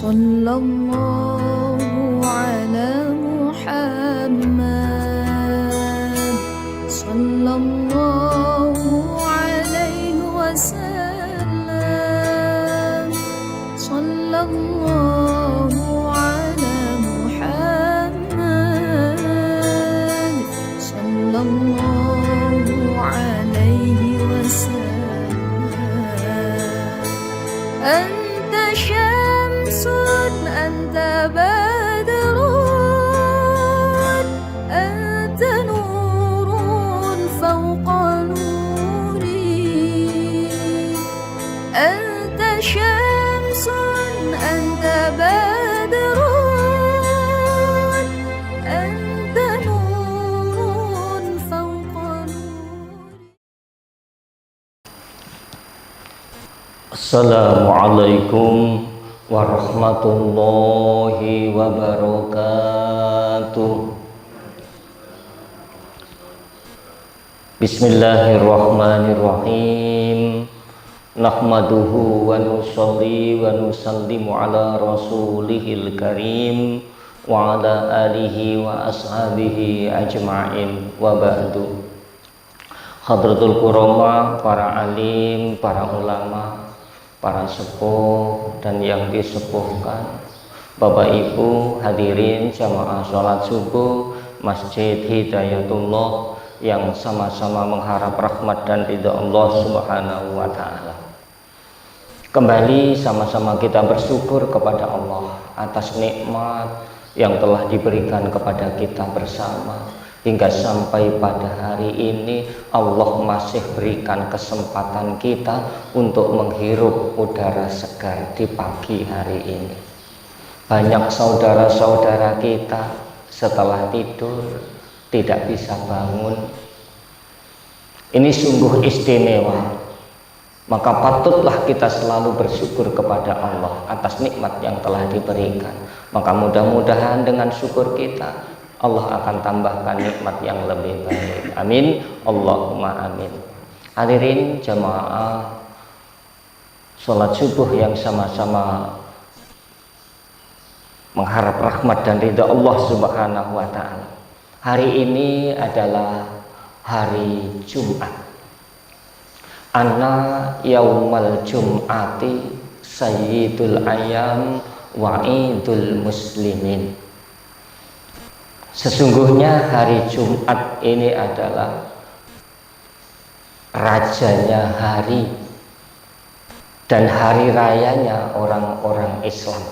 Sallallahu ala Muhammad, sallallahu alaihi wasallam, sallallahu ala Muhammad, sallallahu alaihi wasallam. Anta syamsun, anta badrun, anta nurun fawqa nuri. Anta syamsun, anta badrun, anta nurun fawqa nuri. Assalamualaikum warahmatullahi wabarakatuh. Bismillahirrahmanirrahim. Nahmaduhu wa nusalli wa nusallimu ala rasulihil karim wa ala alihi wa ashabihi ajma'in wa ba'du. Hadratul kurama, para alim, para ulama, para sepuh dan yang disepuhkan, Bapak Ibu hadirin jamaah sholat subuh Masjid Hidayatullah yang sama-sama mengharap rahmat dan ridha Allah Subhanahu wa ta'ala. Kembali sama-sama kita bersyukur kepada Allah atas nikmat yang telah diberikan kepada kita bersama. Hingga sampai pada hari ini Allah masih berikan kesempatan kita untuk menghirup udara segar di pagi hari ini. Banyak saudara-saudara kita setelah tidur tidak bisa bangun. Ini sungguh istimewa. Maka patutlah kita selalu bersyukur kepada Allah atas nikmat yang telah diberikan. Maka mudah-mudahan dengan syukur kita Allah akan tambahkan nikmat yang lebih baik. Amin. Allahumma amin. Hadirin jamaah sholat subuh yang sama-sama mengharap rahmat dan ridha Allah Subhanahu wa ta'ala. Hari ini adalah hari Jumat. Ana yaumal jum'ati sayyidul ayam wa idul muslimin. Sesungguhnya hari Jumat ini adalah rajanya hari dan hari rayanya orang-orang Islam.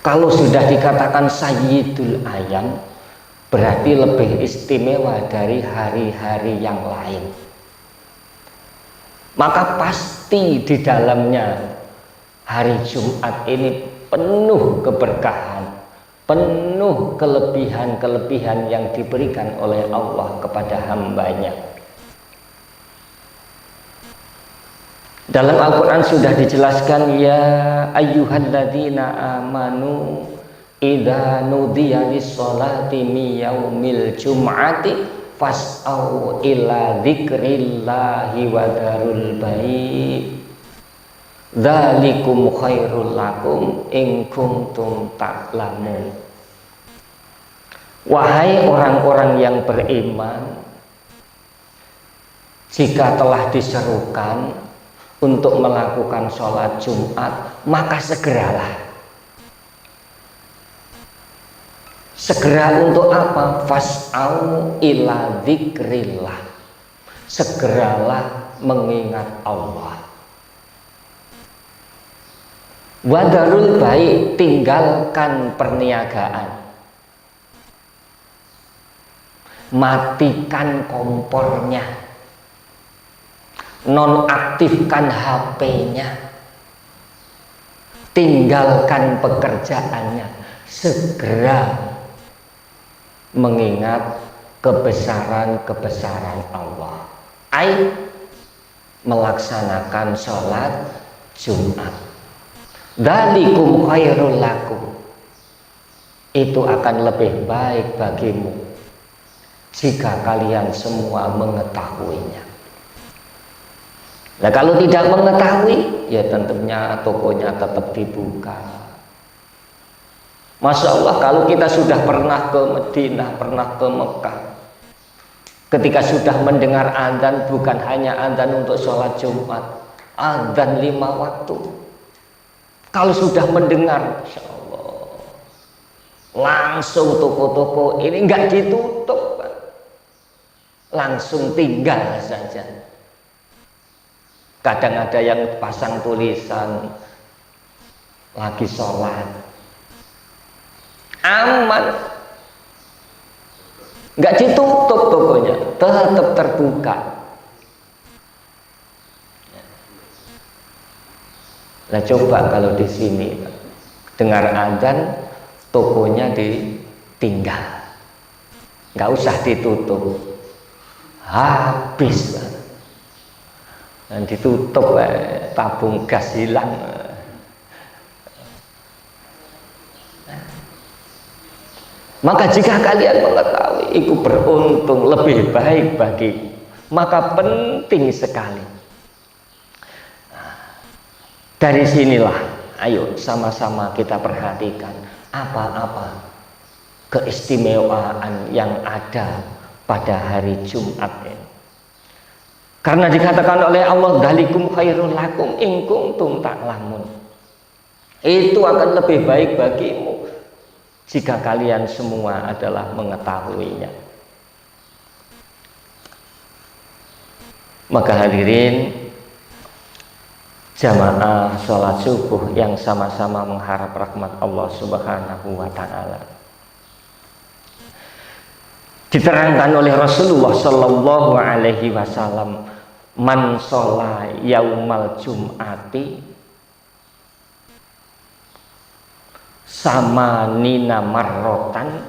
Kalau sudah dikatakan sayyidul ayam, berarti lebih istimewa dari hari-hari yang lain. Maka pasti di dalamnya hari Jumat ini penuh keberkahan, penuh kelebihan-kelebihan yang diberikan oleh Allah kepada hambanya. Dalam Al-Quran sudah dijelaskan, ya ayyuhalladzina amanu idza nudiya lis-sholati min yaumil jum'ati fas'au ila dzikrillahi wa darul bai'. Dzalikum khairul lakum in kuntum ta'lamun. Wahai orang-orang yang beriman, jika telah diserukan untuk melakukan sholat Jumat, maka segeralah. Segera untuk apa? Fas'au ila dzikrillah. Segeralah mengingat Allah. Wadarul baik, tinggalkan perniagaan, matikan kompornya, nonaktifkan HP-nya, tinggalkan pekerjaannya, segera mengingat kebesaran-kebesaran Allah. Melaksanakan sholat Jumat. Dzalikum khairul lakum. Itu akan lebih baik bagimu jika kalian semua mengetahuinya. Nah kalau tidak mengetahui, ya tentunya tokonya tetap dibuka. Masya Allah, kalau kita sudah pernah ke Madinah, pernah ke Mekah, ketika sudah mendengar adzan, bukan hanya adzan untuk sholat Jumat, adzan 5 waktu. Kalau sudah mendengar, Masya Allah, langsung toko-toko ini nggak ditutup, langsung tinggal saja. Kadang ada yang pasang tulisan lagi sholat, aman, nggak ditutup tokonya, tetap terbuka. Nah coba kalau di sini dengar adzan, tokonya ditinggal, nggak usah ditutup, habis. Dan ditutup, tabung gas hilang. Maka jika kalian mengetahui itu beruntung, lebih baik bagi, maka penting sekali. Dari sinilah, ayo sama-sama kita perhatikan apa-apa keistimewaan yang ada pada hari Jumat ini. Karena dikatakan oleh Allah, dzalikum khairul lakum in kuntum ta'lamun. Itu akan lebih baik bagimu jika kalian semua adalah mengetahuinya. Maka hadirin jamaah sholat subuh yang sama-sama mengharap rahmat Allah Subhanahu wa ta'ala, diterangkan oleh Rasulullah Sallallahu Alaihi Wasallam, man sholat yaumal jum'ati sama nina marrotan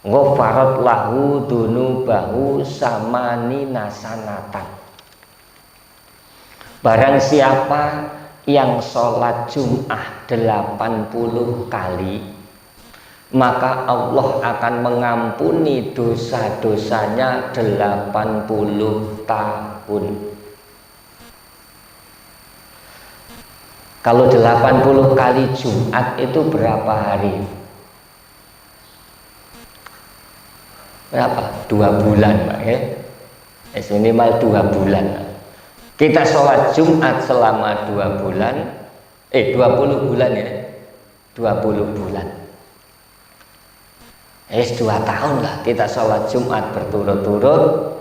ghafarat lahu dunubahu sama nina sanatan. Barang siapa yang sholat Jum'ah 80 kali, maka Allah akan mengampuni dosa-dosanya 80 tahun. Kalau 80 kali Jumat itu berapa hari? Berapa? 2 bulan, Pak ya. Minimal 2 bulan. Kita sholat Jumat selama 2 bulan, 20 bulan ya. 20 bulan. 2 tahun lah kita sholat Jumat berturut-turut,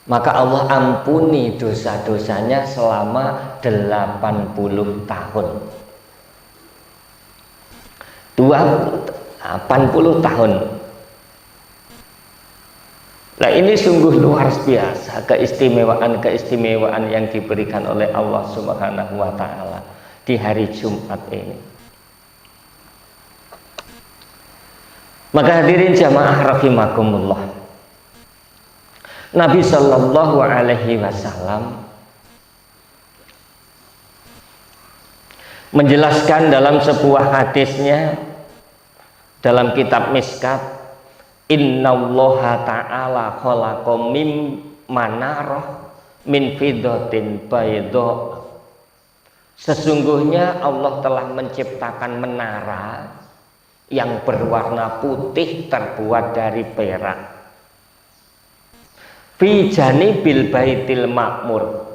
maka Allah ampuni dosa-dosanya selama 80 tahun. 80 tahun. Nah ini sungguh luar biasa keistimewaan yang diberikan oleh Allah Subhanahu wa ta'ala di hari Jumat ini. Maka hadirin jamaah rahimakumullah, Nabi Sallallahu Alaihi Wasallam menjelaskan dalam sebuah hadisnya dalam kitab Miskat, innallaha ta'ala khalaqom mim manarah min fiddatin baydha. Sesungguhnya Allah telah menciptakan menara yang berwarna putih terbuat dari perak, fi janibil baitil makmur,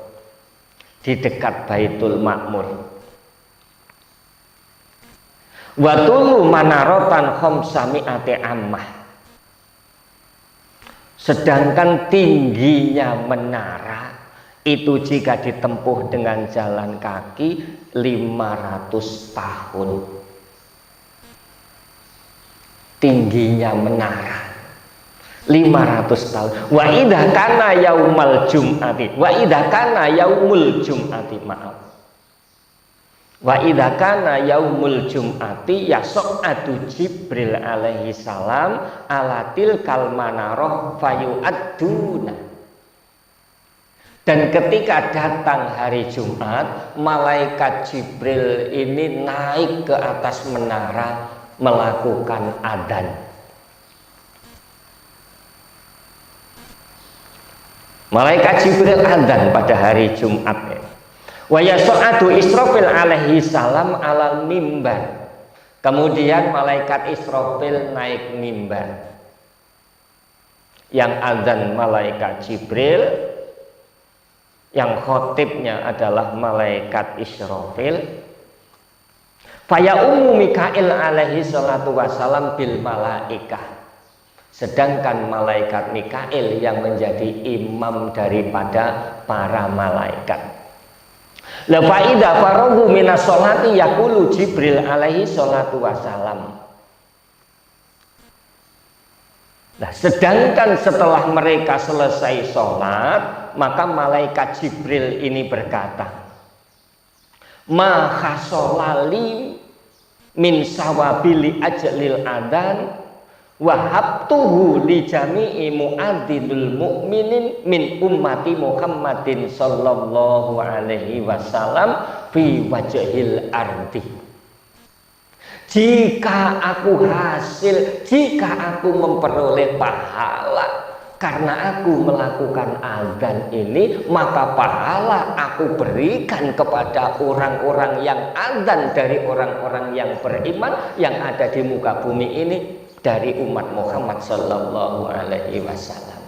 di dekat Baitul Makmur. Wa tulu manaratan khamsami'ati ammah, sedangkan tingginya menara itu jika ditempuh dengan jalan kaki 500 tahun. Tingginya menara 500 tahun. Wa idza kana yaumal jum'ati, wa idza kana yaumul jum'ati, maaf. Wa idza kana yaumul jum'ati yas'adu Jibril alaihi salam ala tilkal manarah fayu'adduna. Dan ketika datang hari Jumat, malaikat Jibril ini naik ke atas menara melakukan adzan. Malaikat Jibril adzan pada hari Jumat. Wa yas'adu Israfil alaihi salam alal mimbar. Kemudian malaikat Israfil naik mimbar. Yang adzan malaikat Jibril, yang khotibnya adalah malaikat Israfil. Faya ummu Mikail alaihi salatu wassalam bil malaikah. Sedangkan malaikat Mikail yang menjadi imam daripada para malaikat. La faida faragu minas sholati yaqulu Jibril alaihi salatu wassalam. Nah, sedangkan setelah mereka selesai sholat, maka malaikat Jibril ini berkata, ma khasolali min sawabili ajlil adan wahabtuhu li jami'i mu'adzidul mu'minin min ummati Muhammadin sallallahu alaihi wasallam fi wajhil ardi. Jika aku memperoleh pahala karena aku melakukan azan ini, maka pahala aku berikan kepada orang-orang yang azan dari orang-orang yang beriman yang ada di muka bumi ini dari umat Muhammad sallallahu alaihi wasallam.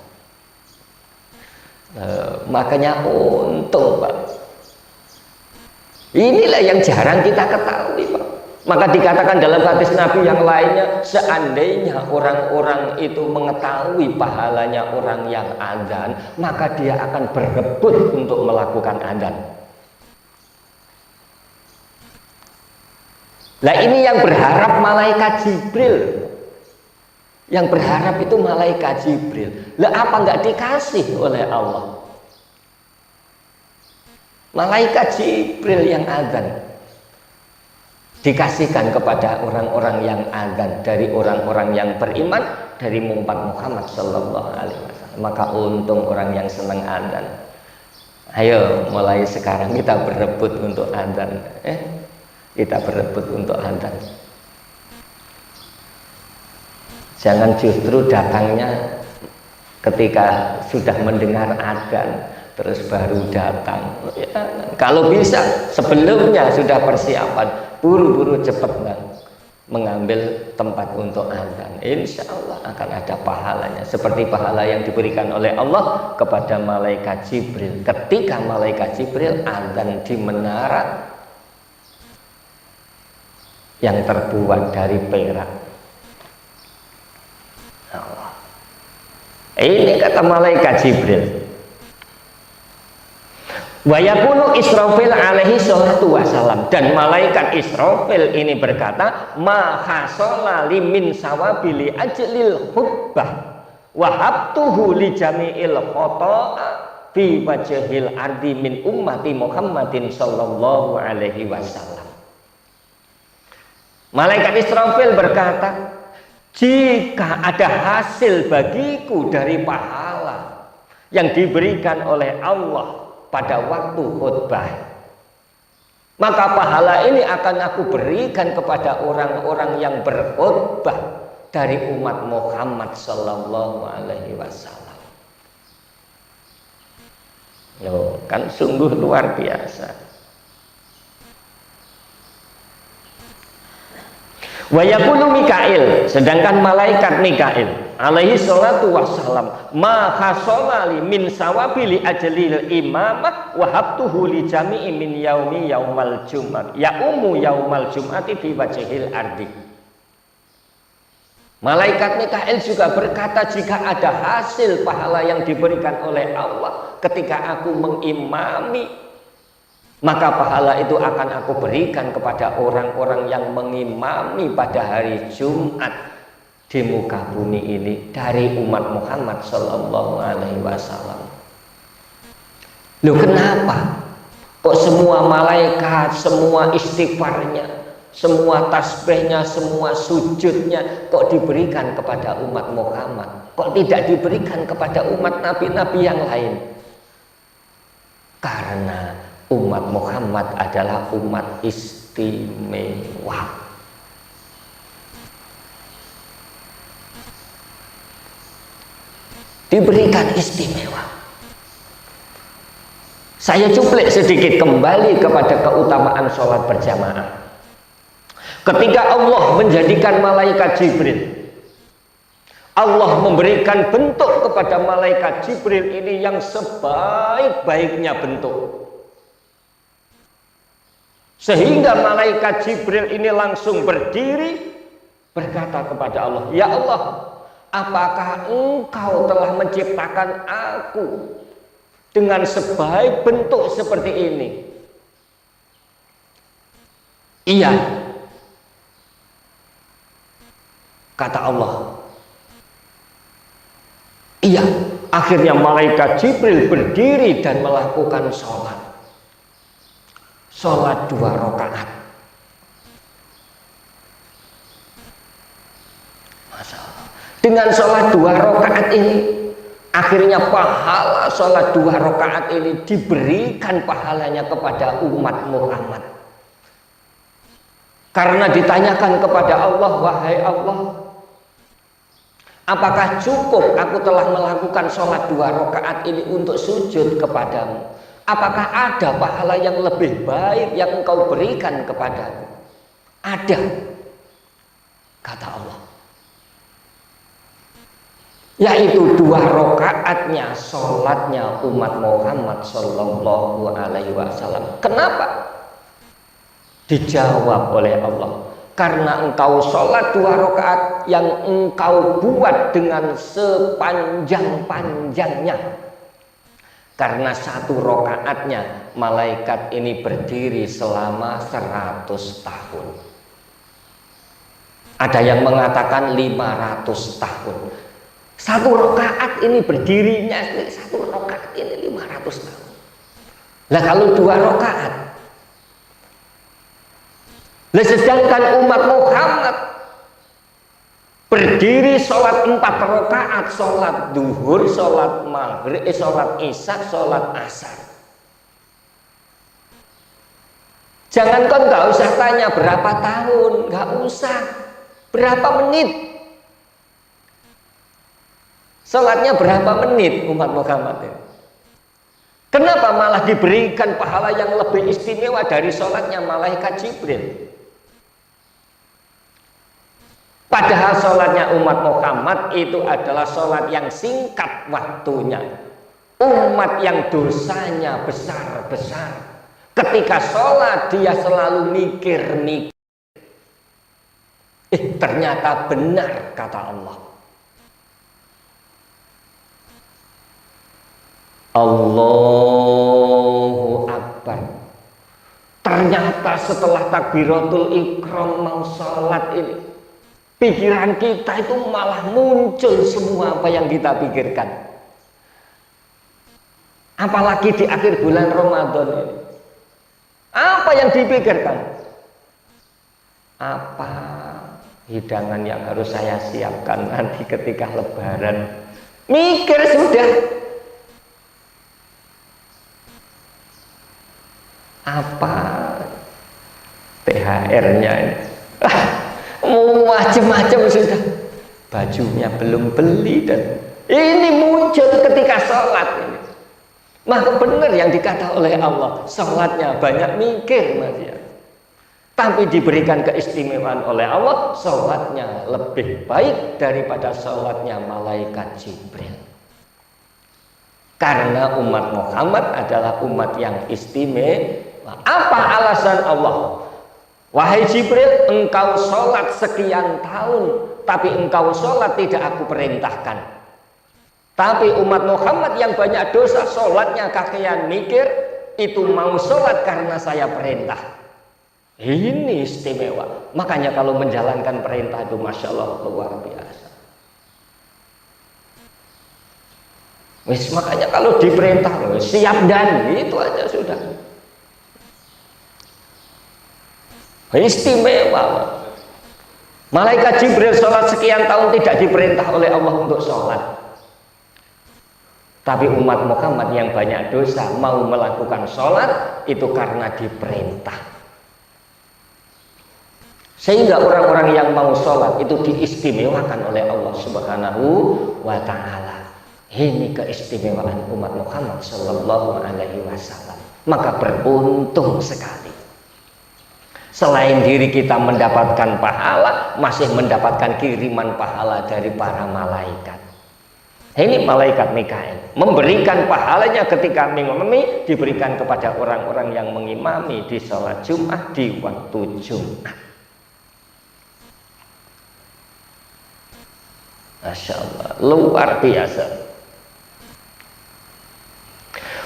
Makanya untung, Pak. Inilah yang jarang kita ketahui, Pak. Maka dikatakan dalam hadis Nabi yang lainnya, seandainya orang-orang itu mengetahui pahalanya orang yang adzan, maka dia akan berebut untuk melakukan adzan. Nah, ini yang berharap malaikat Jibril. Yang berharap itu malaikat Jibril. Lah, apa enggak dikasih oleh Allah? Malaikat Jibril yang adzan dikasihkan kepada orang-orang yang adzan dari orang-orang yang beriman dari umat Muhammad sallallahu alaihi wasallam. Maka untung orang yang senang adzan. Ayo mulai sekarang kita berebut untuk adzan. Kita berebut untuk adzan. Jangan justru datangnya ketika sudah mendengar adzan terus baru datang. Ya, kalau bisa sebelumnya sudah persiapan, buru-buru cepat mengambil tempat untuk adzan. Insya Allah akan ada pahalanya seperti pahala yang diberikan oleh Allah kepada malaikat Jibril ketika malaikat Jibril adzan di menara yang terbuat dari perak. Allah. Ini kata malaikat Jibril. Wa yakunu Israfil alaihi salatu wassalam, dan malaikat Israfil ini berkata, ma hasala li min sawabili ajlil hubbah wa habtuhu li jami'il khata'a fi wajhil ardi min ummati Muhammadin sallallahu alaihi wasallam. Malaikat Israfil berkata, jika ada hasil bagiku dari pahala yang diberikan oleh Allah pada waktu khutbah, maka pahala ini akan aku berikan kepada orang-orang yang berkhutbah dari umat Muhammad sallallahu alaihi wasallam. Loh, kan sungguh luar biasa. Wa yaqulu Mikail, sedangkan malaikat Mikail alaihi salatu wassalam, ma khasolali min sawabili ajlil imamah wa habtuhu li jami'i min yaumi yaumal jumat ya ummu yaumal jumati fi wajhil ardi. Malaikat Mikail juga berkata, jika ada hasil pahala yang diberikan oleh Allah ketika aku mengimami, maka pahala itu akan aku berikan kepada orang-orang yang mengimami pada hari Jumat di muka bumi ini dari umat Muhammad sallallahu alaihi wasallam. Loh, kenapa kok semua malaikat, semua istighfarnya, semua tasbihnya, semua sujudnya kok diberikan kepada umat Muhammad, kok tidak diberikan kepada umat nabi-nabi yang lain? Karena umat Muhammad adalah umat istimewa. Diberikan istimewa. Saya cuplik sedikit kembali kepada keutamaan sholat berjamaah. Ketika Allah menjadikan malaikat Jibril, Allah memberikan bentuk kepada malaikat Jibril ini yang sebaik-baiknya bentuk. Sehingga malaikat Jibril ini langsung berdiri berkata kepada Allah, "Ya Allah, apakah Engkau telah menciptakan aku dengan sebaik bentuk seperti ini?" "Iya," kata Allah. "Iya." Akhirnya malaikat Jibril berdiri dan melakukan sholat 2 rakaat. Masya Allah. Dengan sholat 2 rakaat ini, akhirnya pahala sholat 2 rakaat ini diberikan pahalanya kepada umat Muhammad. Karena ditanyakan kepada Allah, "Wahai Allah, apakah cukup aku telah melakukan sholat 2 rakaat ini untuk sujud kepadamu? Apakah ada pahala yang lebih baik yang Engkau berikan kepadaku?" "Ada," kata Allah. Yaitu 2 rakaatnya sholatnya umat Muhammad Sallallahu Alaihi Wasallam. Kenapa? Dijawab oleh Allah, karena engkau sholat 2 rakaat yang engkau buat dengan sepanjang-panjangnya. Karena 1 rakaatnya malaikat ini berdiri selama 100 tahun. Ada yang mengatakan 500 tahun. 1 rakaat ini berdirinya, 1 rakaat ini 500 tahun. Lah kalau 2 rakaat, lah sedangkan umat Muhammad berdiri sholat 4 rakaat, sholat duhur, sholat maghrib, sholat isya, sholat asar. Jangankan nggak usah tanya berapa tahun, nggak usah berapa menit. Sholatnya berapa menit umat Muhammad ini? Kenapa malah diberikan pahala yang lebih istimewa dari sholatnya malaikat Jibril? Padahal sholatnya umat Muhammad itu adalah sholat yang singkat waktunya. Umat yang dosanya besar-besar. Ketika sholat dia selalu mikir-mikir. Ternyata benar kata Allah. Allahu Akbar. Ternyata setelah takbiratul ihram mau sholat ini, pikiran kita itu malah muncul semua apa yang kita pikirkan. Apalagi di akhir bulan Ramadan ini. Apa yang dipikirkan? Apa hidangan yang harus saya siapkan nanti ketika Lebaran? Mikir sudah. Apa THR-nya ini? Macam-macam sudah. Bajunya belum beli dan ini muncul ketika sholat ini. Maka benar yang dikata oleh Allah, sholatnya banyak mikir Mas ya. Tapi diberikan keistimewaan oleh Allah, sholatnya lebih baik daripada sholatnya malaikat Jibril. Karena umat Muhammad adalah umat yang istimewa. Apa alasan Allah? "Wahai Jibril, engkau sholat sekian tahun, tapi engkau sholat tidak aku perintahkan. Tapi umat Muhammad yang banyak dosa, sholatnya kakean mikir, itu mau sholat karena saya perintah." Ini istimewa. Makanya kalau menjalankan perintah itu Masya Allah luar biasa. Makanya kalau diperintah siap dan itu aja sudah. Istimewa. Malaikat Jibril sholat sekian tahun tidak diperintah oleh Allah untuk sholat. Tapi umat Muhammad yang banyak dosa mau melakukan sholat itu karena diperintah. Sehingga orang-orang yang mau sholat itu diistimewakan oleh Allah Subhanahu wa Ta'ala. Ini keistimewaan umat Muhammad Sallallahu Alaihi Wasallam. maka beruntung sekali. Selain diri kita mendapatkan pahala, masih mendapatkan kiriman pahala dari para malaikat. Ini malaikat Mikail memberikan pahalanya ketika mengimami, diberikan kepada orang-orang yang mengimami di sholat Jumat di waktu Jumat. Masya Allah, luar biasa.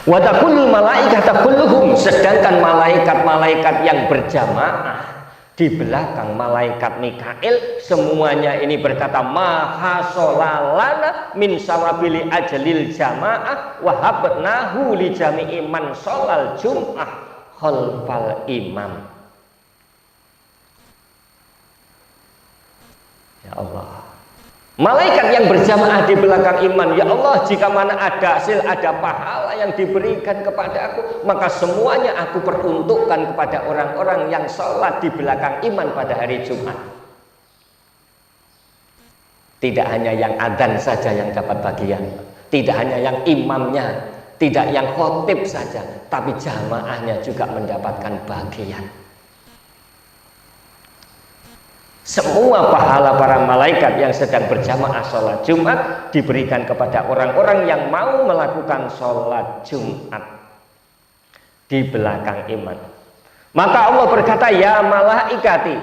Wa taqulul malaikata kulluhum, sedangkan malaikat-malaikat yang berjamaah di belakang malaikat Mikail semuanya ini berkata, maha solalana min sawabili ajalil jamaah wahabnahu li jami'i man sholal jum'ah khalfal imam. Ya Allah, malaikat yang berjamaah di belakang iman, ya Allah, jika mana ada hasil, ada pahala yang diberikan kepada aku, maka semuanya aku peruntukkan kepada orang-orang yang sholat di belakang iman pada hari Jumat. Tidak hanya yang adzan saja yang dapat bagian, tidak hanya yang imamnya, tidak yang khotib saja, tapi jamaahnya juga mendapatkan bagian. Semua pahala para malaikat yang sedang berjamaah sholat Jumat diberikan kepada orang-orang yang mau melakukan sholat Jumat di belakang imam. Maka Allah berkata, ya malaikati,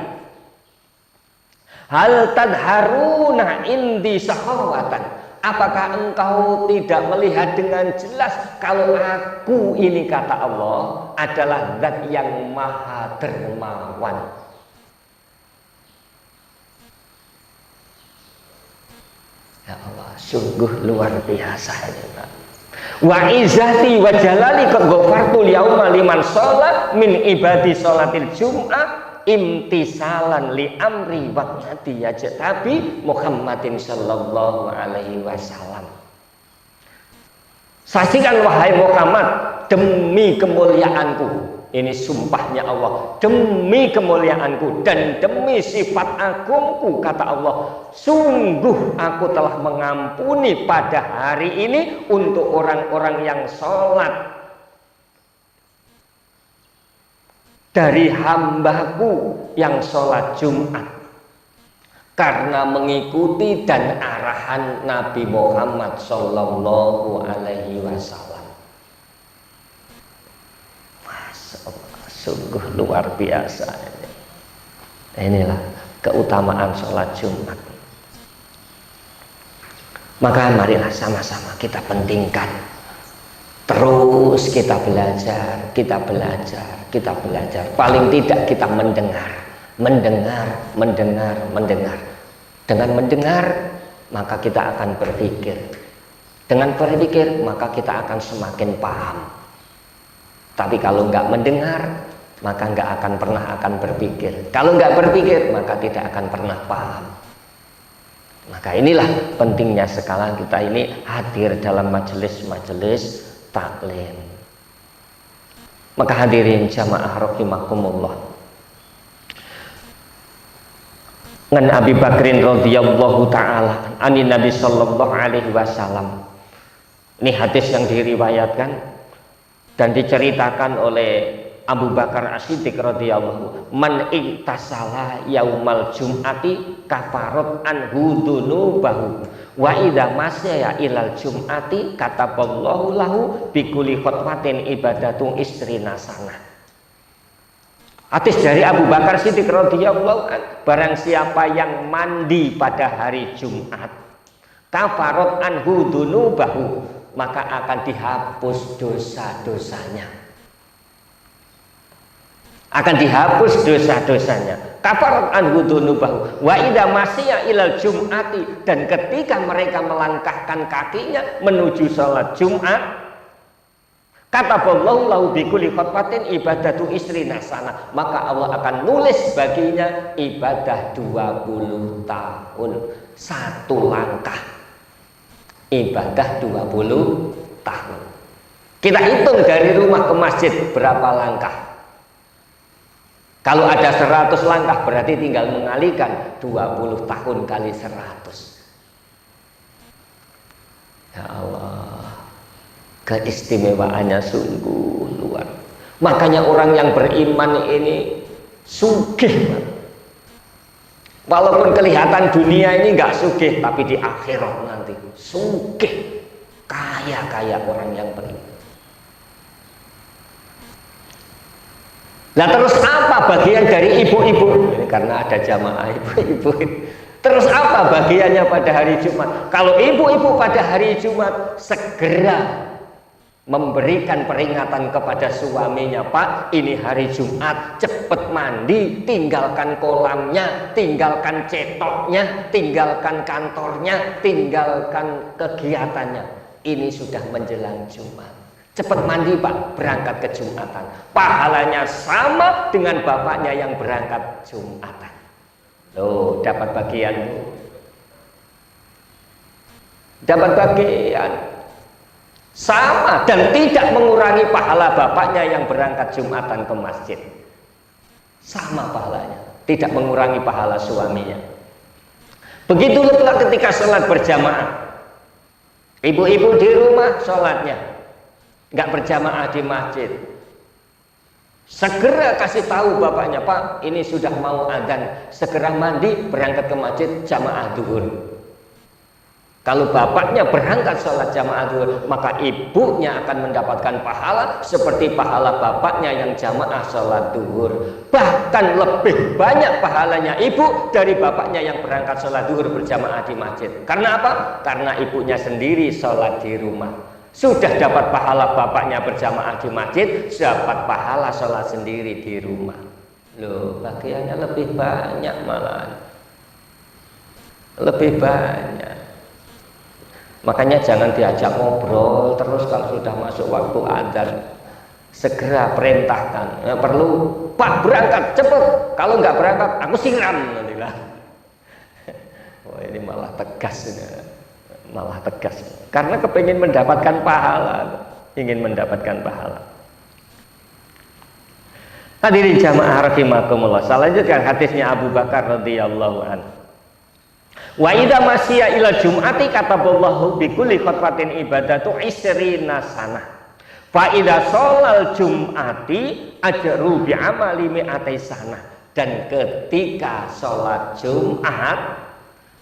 hal tadharuna indi sahawatan, apakah engkau tidak melihat dengan jelas kalau aku ini, kata Allah, adalah zat yang maha dermawan. Ya Allah, sungguh luar biasa ini, Pak. Wa izzati wa jalali qad ghafartu yauma liman sholat min ibadi sholatil jum'ah imtisalan li amri waqti yajtabi Muhammadin sallallahu alaihi wasallam. Saksikan wahai Muhammad, demi kemuliaanku, ini sumpahnya Allah, demi kemuliaanku dan demi sifat agungku, kata Allah, sungguh aku telah mengampuni pada hari ini untuk orang-orang yang sholat dari hambaku yang sholat Jumat karena mengikuti dan arahan Nabi Muhammad sallallahu alaihi wasallam. Sungguh luar biasa ini. Inilah keutamaan sholat Jumat. Maka marilah sama-sama kita pentingkan. Terus kita belajar, kita belajar, kita belajar. Paling tidak kita mendengar. Dengan mendengar, maka kita akan berpikir. Dengan berpikir, maka kita akan semakin paham. Tapi kalau nggak mendengar, maka nggak akan pernah akan berpikir. Kalau nggak berpikir, maka tidak akan pernah paham. Maka inilah pentingnya sekarang kita ini hadir dalam majelis-majelis taklim. Maka hadirin jamaah rahimakumullah. Ngan Abi Bakrin radhiyallahu taala anin Nabi sallallahu alaihi wasallam. Ini hadis yang diriwayatkan dan diceritakan oleh Abu Bakar As-Siddiq radhiyallahu, man iktasala yaumal jum'ati kafarat anhu dunubahu wa idza masya ilal jum'ati kataballahu lahu bikulli khutwatin ibadatun isrina sanah. Hadis dari Abu Bakar Siddiq radhiyallahu, barang siapa yang mandi pada hari Jumat kafarat anhu dunubahu, maka akan dihapus dosa-dosanya. Akan dihapus dosa-dosanya. Kafarat anhu dzunubahu wa idza masya ilal jum'ati, dan ketika mereka melangkahkan kakinya menuju salat Jumat, kataballahu lahu bikulli khutwatin ibadatu isrina sana, maka Allah akan nulis baginya ibadah 20 tahun, satu langkah ibadah 20 tahun. Kita hitung dari rumah ke masjid berapa langkah. Kalau ada 100 langkah berarti tinggal mengalikan 20 tahun kali 100. Ya Allah, keistimewaannya sungguh luar Makanya orang yang beriman ini sugih. Walaupun kelihatan dunia ini nggak sugih, tapi di akhirat nanti sugih, kaya orang yang beriman. Nah terus apa bagian dari ibu-ibu? Ini karena ada jamaah ibu-ibu. Terus apa bagiannya pada hari Jumat? Kalau ibu-ibu pada hari Jumat segera memberikan peringatan kepada suaminya, Pak, ini hari Jumat, cepet mandi, tinggalkan kolamnya, tinggalkan cetoknya, tinggalkan kantornya, tinggalkan kegiatannya. Ini sudah menjelang Jumat. Cepat mandi, Pak, berangkat ke Jumatan. Pahalanya sama dengan bapaknya yang berangkat Jumatan. Loh, dapat bagian. Dapat bagian. Sama dan tidak mengurangi pahala bapaknya yang berangkat Jumatan ke masjid. Sama pahalanya, tidak mengurangi pahala suaminya. Begitu pula ketika sholat berjamaah. Ibu-ibu di rumah sholatnya nggak berjamaah di masjid, segera kasih tahu bapaknya, Pak, ini sudah mau adzan, segera mandi berangkat ke masjid jamaah duhur. Kalau bapaknya berangkat sholat jamaah duhur, maka ibunya akan mendapatkan pahala seperti pahala bapaknya yang jamaah sholat duhur. Bahkan lebih banyak pahalanya ibu dari bapaknya yang berangkat sholat duhur berjamaah di masjid. Karena apa? Karena ibunya sendiri sholat di rumah. Sudah dapat pahala bapaknya berjamaah di masjid, dapat pahala sholat sendiri di rumah. Loh, bagiannya lebih banyak malah. Lebih banyak. Makanya jangan diajak ngobrol terus kalau sudah masuk waktu adzan. Segera perintahkan. Ya, perlu, Pak, berangkat cepet. Kalau nggak berangkat, aku siram nantilah. Wah, ini malah tegas ini. Malah tegas karena kepingin mendapatkan pahala, ingin mendapatkan pahala. Hadirin jamaah rahimakumullah. Selanjutnya hadisnya Abu Bakar radhiyallahu anhu. Wa idza masya ila jum'ati kataballahu bi kulli khatwatin ibadatu isrina sanah. Fa idza sholal jum'ati ajru bi amali mi'atai sanah. Dan ketika sholat Jumat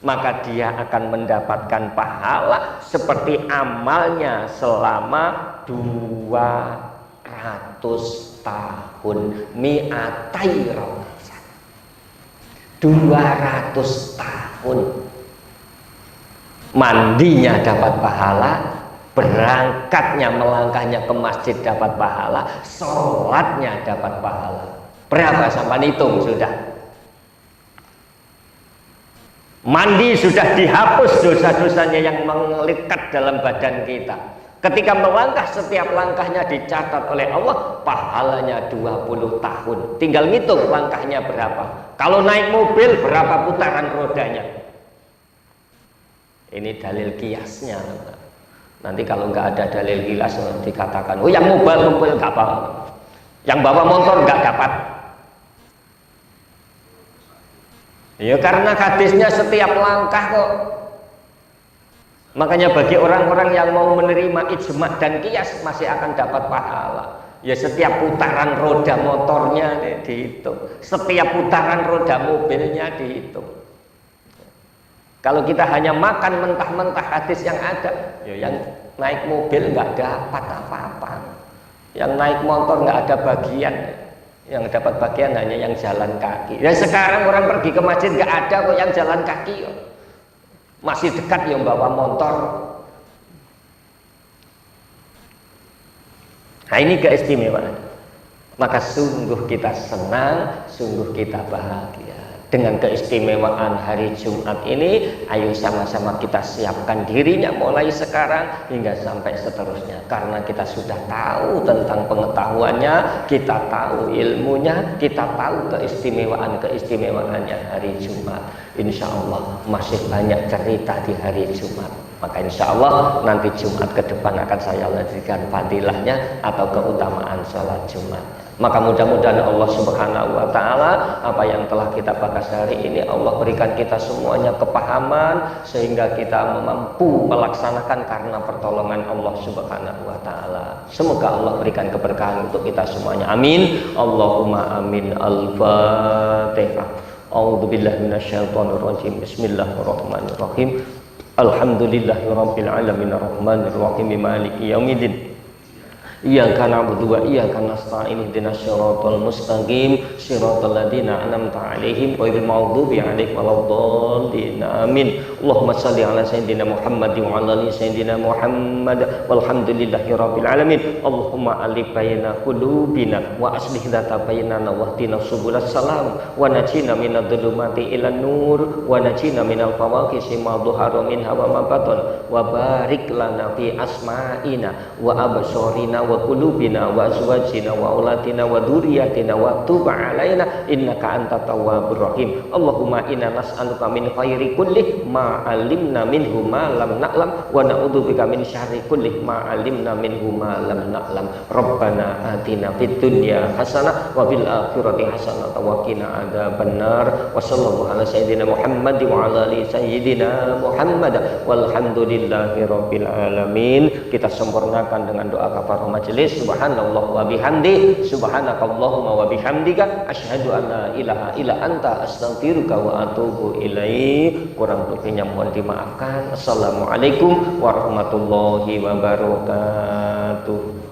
maka dia akan mendapatkan pahala seperti amalnya selama 200 tahun. Mi'atai ramadan, 200 tahun. Mandinya dapat pahala, berangkatnya melangkahnya ke masjid dapat pahala, sholatnya dapat pahala. Berapa sampai hitung sudah? Mandi sudah dihapus dosa-dosanya yang melekat dalam badan kita. Ketika melangkah, setiap langkahnya dicatat oleh Allah, pahalanya 20 tahun. Tinggal ngitung langkahnya berapa. Kalau naik mobil, berapa putaran rodanya. Ini dalil kiasnya. Nanti kalau nggak ada dalil kias dikatakan, oh yang mobil nggak apa, yang bawa motor nggak dapat. Ya karena hadisnya setiap langkah kok. Makanya bagi orang-orang yang mau menerima ijma dan kias masih akan dapat pahala. Ya setiap putaran roda motornya dihitung, setiap putaran roda mobilnya dihitung. Kalau kita hanya makan mentah-mentah hadis yang ada, ya yang naik mobil nggak dapat apa-apa, yang naik motor nggak ada bagian. Yang dapat bagian hanya yang jalan kaki. Ya sekarang orang pergi ke masjid nggak ada kok yang jalan kaki. Masih dekat yang bawa motor. Nah ini keistimewaan. Maka sungguh kita senang, sungguh kita bahagia dengan keistimewaan hari Jumat ini. Ayo sama-sama kita siapkan dirinya mulai sekarang hingga sampai seterusnya, karena kita sudah tahu tentang pengetahuannya, kita tahu ilmunya, kita tahu keistimewaannya hari Jumat. Insya Allah masih banyak cerita di hari Jumat. Maka insya Allah nanti Jumat ke depan akan saya lanjutkan fadilahnya atau keutamaan sholat Jumat. Maka mudah-mudahan Allah Subhanahu wa Ta'ala apa yang telah kita bahas hari ini Allah berikan kita semuanya kepahaman sehingga kita mampu melaksanakan karena pertolongan Allah Subhanahu wa Ta'ala. Semoga Allah berikan keberkahan untuk kita semuanya. Amin. Allahumma amin. Al-Fatihah. A'udzubillahi minasyaitonirrajim. Bismillahirrahmanirrahim. Alhamdulillahirabbil alamin arrahmanir rahim maliki yaumiddin. Iyyaka na'budu wa iyyaka nasta'in ihdinas siratal mustaqim siratal ladzina an'amta 'alaihim ghairil maghdubi 'alaihim waladdallin. Amin. Allahumma shalli 'ala sayyidina Muhammad wa 'ala ali sayyidina Muhammad walhamdulillahirabbil alamin. Allahumma alif baina qulubina wa aslih dzata bainana wahdina subulas salam wa najina minadh dhulumati ilan nur wa najina minal fawaqisi ma dhahara minha wa ma batan wa barik lana fi asma'ina wa absarina wa qulubina wa azwajina wa aulatina wa dzurriyyatina wa tub 'alaina innaka antat tawwabur rahim. Allahumma inna nas'aluka min khairi kulli ma 'alimna minhu ma lam na'lam wa na'udzubika min syarri kulli ma 'alimna minhu ma lam na'lam. Rabbana atina fid dunya hasanah wa fil akhirati hasanah wa qina adzabannar. Wa sallallahu ala sayyidina Muhammad wa ala ali sayyidina Muhammad walhamdulillahi rabbil alamin. Kita sempurnakan dengan doa kafarah majelis. Subhanallah wa bihamdi, subhanakallahumma wa bihamdika, asyhadu an la ilaha illa anta, astaghfiruka wa atubu ilaik. Kurang lebihnya mohon dimaafkan. Assalamualaikum warahmatullahi wabarakatuh.